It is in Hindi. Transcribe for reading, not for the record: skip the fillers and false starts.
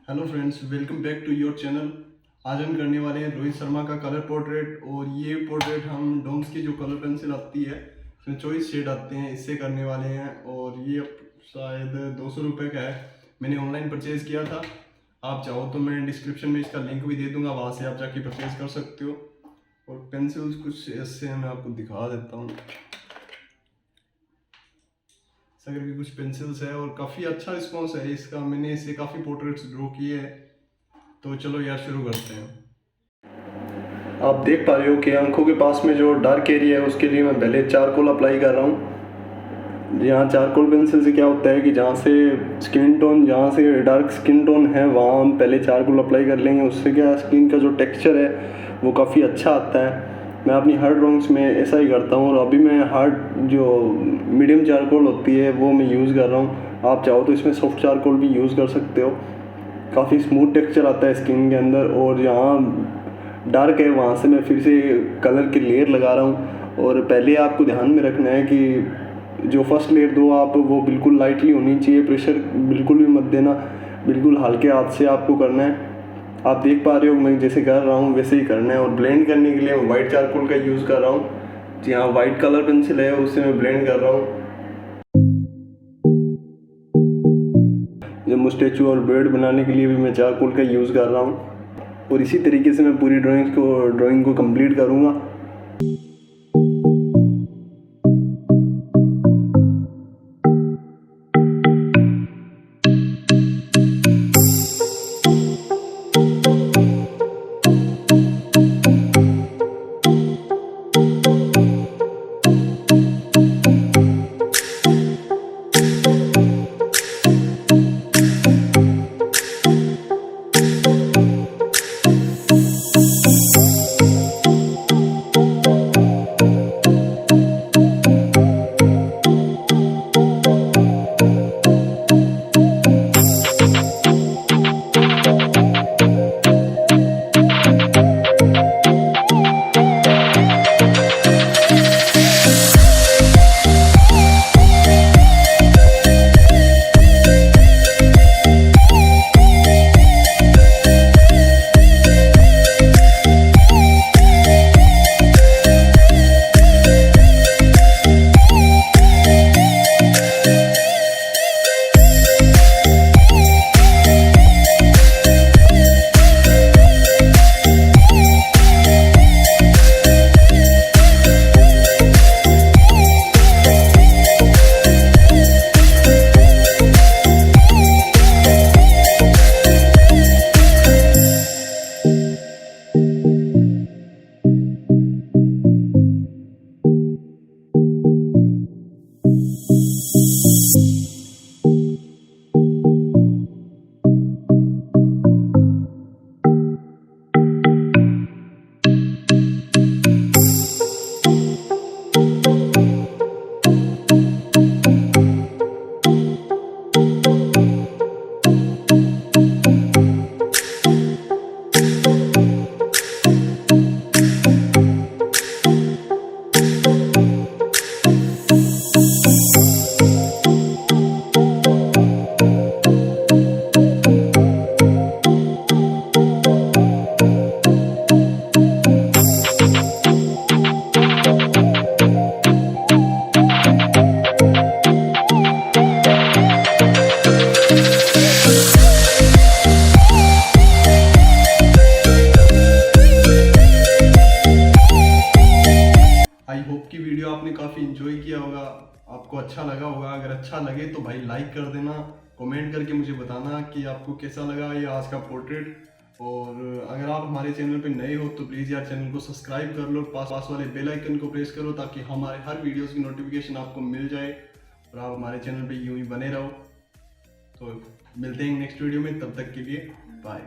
Hello friends, welcome back to your channel. आज हम करने वाले हैं रोहित शर्मा का कलर पोर्ट्रेट। और ये पोर्ट्रेट हम डोम्स की जो कलर पेंसिल आती है इसमें 24 शेड आते हैं, इससे करने वाले हैं। और ये शायद 200 रुपये का है, मैंने ऑनलाइन परचेज़ किया था। आप चाहो तो मैं डिस्क्रिप्शन में इसका लिंक भी दे दूंगा, वहाँ से आप जाके परचेज़ कर सकते हो। और पेंसिल्स कुछ ऐसे हैं, मैं आपको दिखा देता हूँ। इस तरह की कुछ पेंसिल्स है और काफ़ी अच्छा रिस्पॉन्स है इसका। मैंने इससे काफ़ी पोर्ट्रेट्स ड्रॉ किए हैं। तो चलो यार शुरू करते हैं। आप देख पा रहे हो कि आंखों के पास में जो डार्क एरिया है उसके लिए मैं पहले चारकोल अप्लाई कर रहा हूँ। यहाँ चारकोल पेंसिल से क्या होता है कि जहाँ से स्किन टोन, जहाँ से डार्क स्किन टोन है वहाँ हम पहले चारकोल अप्लाई कर लेंगे। उससे क्या स्किन का जो टेक्सचर है वो काफ़ी अच्छा आता है। मैं अपनी हार्ड ड्राइंग्स में ऐसा ही करता हूँ। और अभी मैं हार्ड जो मीडियम चारकोल होती है वो मैं यूज़ कर रहा हूँ। आप चाहो तो इसमें सॉफ्ट चारकोल भी यूज़ कर सकते हो। काफ़ी स्मूथ टेक्सचर आता है स्किन के अंदर। और जहाँ डार्क है वहाँ से मैं फिर से कलर की लेयर लगा रहा हूँ। और पहले आपको ध्यान में रखना है कि जो फर्स्ट लेयर दो आप वो बिल्कुल लाइटली होनी चाहिए, प्रेशर बिल्कुल भी मत देना, बिल्कुल हल्के हाथ से आपको करना है। आप देख पा रहे हो मैं जैसे कर रहा हूँ वैसे ही करना है। और ब्लेंड करने के लिए मैं वाइट चारकोल का यूज़ कर रहा हूँ। जी हाँ, वाइट कलर पेंसिल है उससे मैं ब्लेंड कर रहा हूँ। जब स्टैचू और बेड बनाने के लिए भी मैं चारकोल का यूज़ कर रहा हूँ। और इसी तरीके से मैं पूरी ड्राइंग को कंप्लीट करूँगा। आई होप कि वीडियो आपने काफ़ी इन्जॉय किया होगा, आपको अच्छा लगा होगा। अगर अच्छा लगे तो भाई लाइक कर देना, कमेंट करके मुझे बताना कि आपको कैसा लगा ये आज का पोर्ट्रेट। और अगर आप हमारे चैनल पे नए हो तो प्लीज़ यार चैनल को सब्सक्राइब कर लो, पास वाले बेल आइकन को प्रेस करो ताकि हमारे हर वीडियोस की नोटिफिकेशन आपको मिल जाए और आप हमारे चैनल पे यूं ही बने रहो। तो मिलते हैं नेक्स्ट वीडियो में, तब तक के लिए